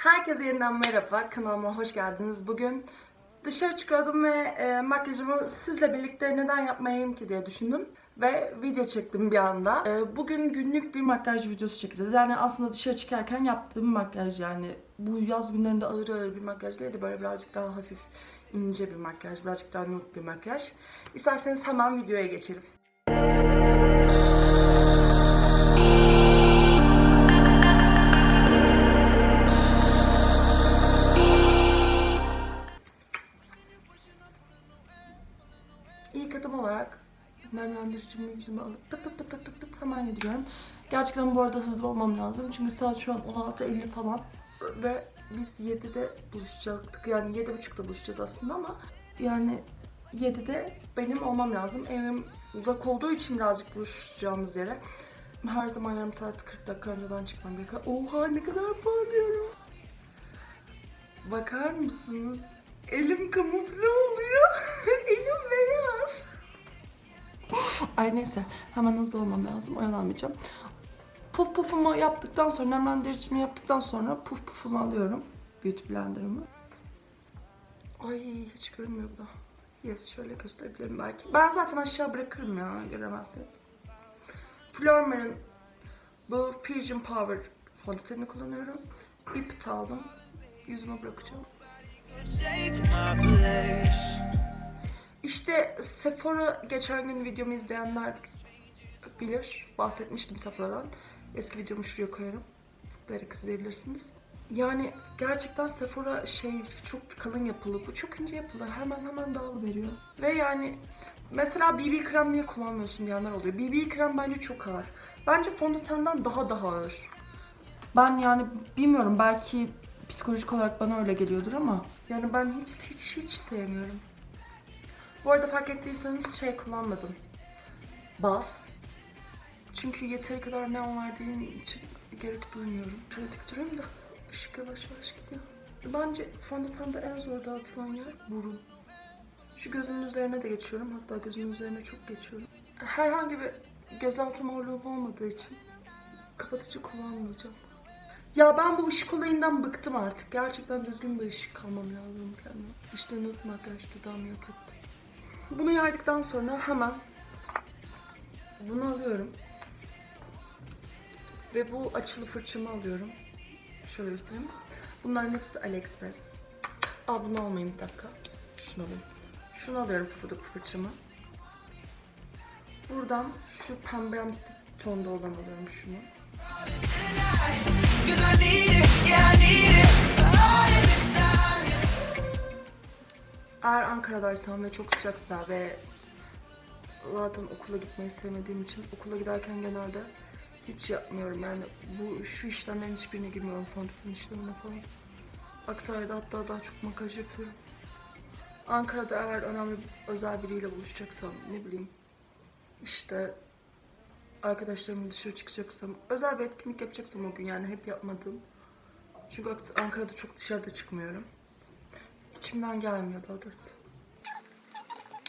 Herkese yeniden merhaba, kanalıma hoş geldiniz. Bugün dışarı çıkıyordum ve makyajımı sizle birlikte neden yapmayayım ki diye düşündüm. Ve video çektim bir anda. Bugün günlük bir makyaj videosu çekeceğiz. Yani aslında dışarı çıkarken yaptığım makyaj, yani bu yaz günlerinde ağır ağır bir makyaj değil de böyle birazcık daha hafif ince bir makyaj, birazcık daha nude bir makyaj. İsterseniz hemen videoya geçelim. İlk adım olarak nemlendiricimi yüzüme alıp pıt pıt pıt pıt pıt pıt hemen yediriyorum. Gerçekten bu arada hızlı olmam lazım çünkü saat şu an 16:50 falan ve biz 7'de buluşacaktık, yani 7:30'da buluşacağız aslında ama yani 7'de benim olmam lazım. Evim uzak olduğu için birazcık buluşacağımız yere her zaman yarım saat 40 dakika önceden çıkmam gerekiyor. Oha, ne kadar bağırıyorum. Bakar mısınız? Elim kamufle oluyor. Elim beyaz. Ay neyse, hemen hızlı olmam lazım, oyalanmayacağım. Puf pufumu yaptıktan sonra, nemlendiricimi yaptıktan sonra puf pufumu alıyorum. Beauty blenderımı. Ay hiç görünmüyor bu da. Yes, şöyle gösterebilirim belki. Ben zaten aşağı bırakırım ya, göremezsiniz. Flormar'ın bu Fusion Power fondötenini kullanıyorum. Bir pıt aldım. Yüzüme bırakacağım. İşte Sephora, geçen gün videomu izleyenler bilir. Bahsetmiştim Sephora'dan. Eski videomu şuraya koyarım. Tıklayarak izleyebilirsiniz. Yani gerçekten Sephora çok kalın yapılı. Bu çok ince yapılı. Hemen dağılıveriyor. Ve yani mesela BB krem niye kullanmıyorsun diyenler oluyor. BB krem bence çok ağır. Bence fondötenden daha ağır. Ben yani bilmiyorum, belki psikolojik olarak bana öyle geliyordur ama yani ben hiç sevmiyorum. Bu arada fark ettiyseniz kullanmadım. Baz. Çünkü yeteri kadar neon verdiğin için gerek duymuyorum. Şöyle dik durayım da ışık yavaş yavaş gidiyor. Bence fondötende en zor dağıtılan yer burun. Şu gözümün üzerine de geçiyorum. Hatta gözümün üzerine çok geçiyorum. Herhangi bir gözaltı morluğum olmadığı için kapatıcı kullanmayacağım. Ya ben bu ışık olayından bıktım artık. Gerçekten düzgün bir ışık almam lazım kendime. İşte nude makyaj dudağımı yok ettim. Bunu yaydıktan sonra hemen bunu alıyorum. Ve bu açılı fırçamı alıyorum. Şöyle göstereyim. Bunların hepsi AliExpress. Bunu almayayım, bir dakika. Şunu alayım. Şunu alıyorum, pufuduk fırçamı. Buradan şu pembemsi tonda olan alıyorum şunu. Eğer Ankara'daysam ve çok sıcaksa ve zaten okula gitmeyi sevmediğim için okula giderken genelde hiç yapmıyorum. Yani şu işlemlerin hiçbirine girmiyorum, fondöten işlemine falan. Aksaray'da hatta daha çok makyaj yapıyorum. Ankara'da eğer önemli özel biriyle buluşacaksam, ne bileyim işte arkadaşlarımla dışarı çıkacaksam, özel bir etkinlik yapacaksam o gün, yani hep yapmadığım. Çünkü Ankara'da çok dışarıda çıkmıyorum. İçimden gelmiyor daha doğrusu.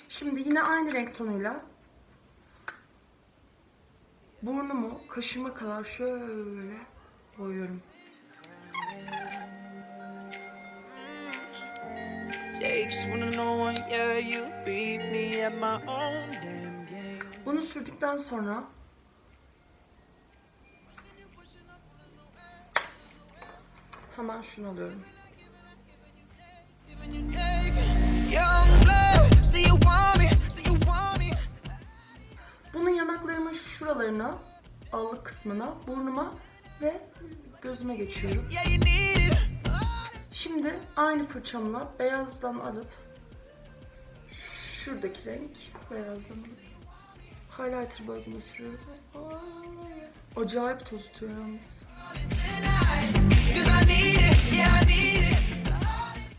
Şimdi yine aynı renk tonuyla burnumu kaşıma kadar şöyle boyuyorum. Bunu sürdükten sonra hemen şunu alıyorum. Bunun yanaklarımın şuralarına, allık kısmına, burnuma ve gözüme geçiyorum. Şimdi aynı fırçamla beyazdan alıp şuradaki renk beyazdan alıp highlighter bölgeme sürüyorum. Acayip toz tutuyor yalnız.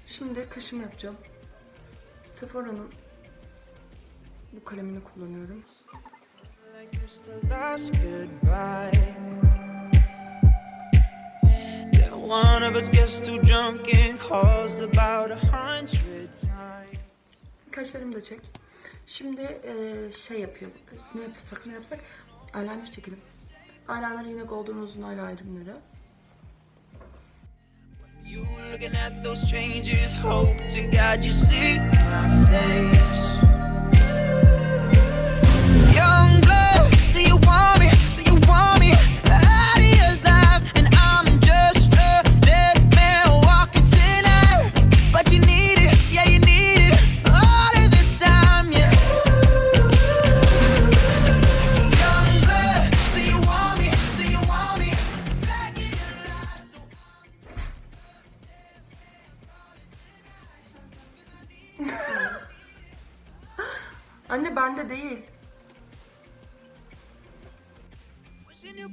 Şimdi kaşımı yapacağım. Sephora'nın bu kalemini kullanıyorum. Kaşlarımı da çek. Şimdi yapıyorum. Ne yapsak? Eyeliner çekelim. Eyeliner yine Golden Rose'un eyeliner'ı. Looking at those strangers, hope to God you see my face. Young blood, say you want me, say you want me out of your life, and I'm just a dead man walking tonight. But you need it, yeah you need it, all of this time, yeah. Young blood, say you want me, say you want me back in your life. So Anne bende değil.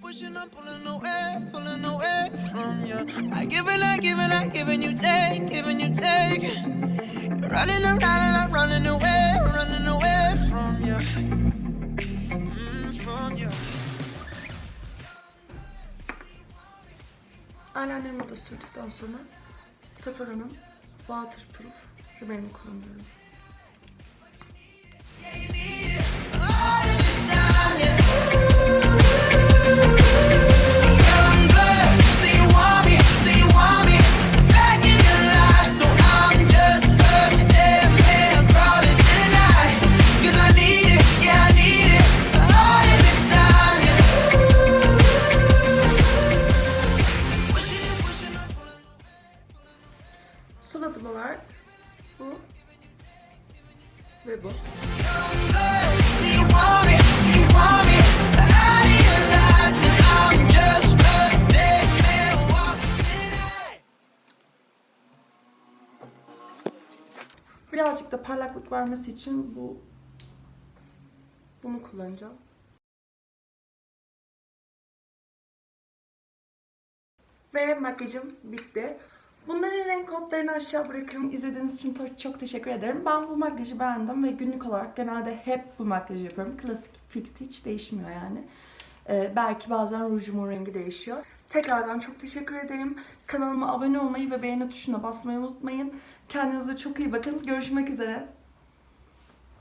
pushing, I'm pulling away from you. I giving you take, giving you take. You're running around and I'm running away from you, from you. Eyelinerimi de sürdükten sonra Sephora'nın Waterproof Rimmel'ini kullanıyorum. Son adım olarak bu ve bu. Birazcık da parlaklık vermesi için bunu kullanacağım. Ve makyajım bitti. Bunların renk kodlarını aşağı bırakırım. İzlediğiniz için çok teşekkür ederim. Ben bu makyajı beğendim ve günlük olarak genelde hep bu makyajı yapıyorum. Klasik, fix, hiç değişmiyor yani. Belki bazen rujumun rengi değişiyor. Tekrardan çok teşekkür ederim. Kanalıma abone olmayı ve beğeni tuşuna basmayı unutmayın. Kendinize çok iyi bakın. Görüşmek üzere.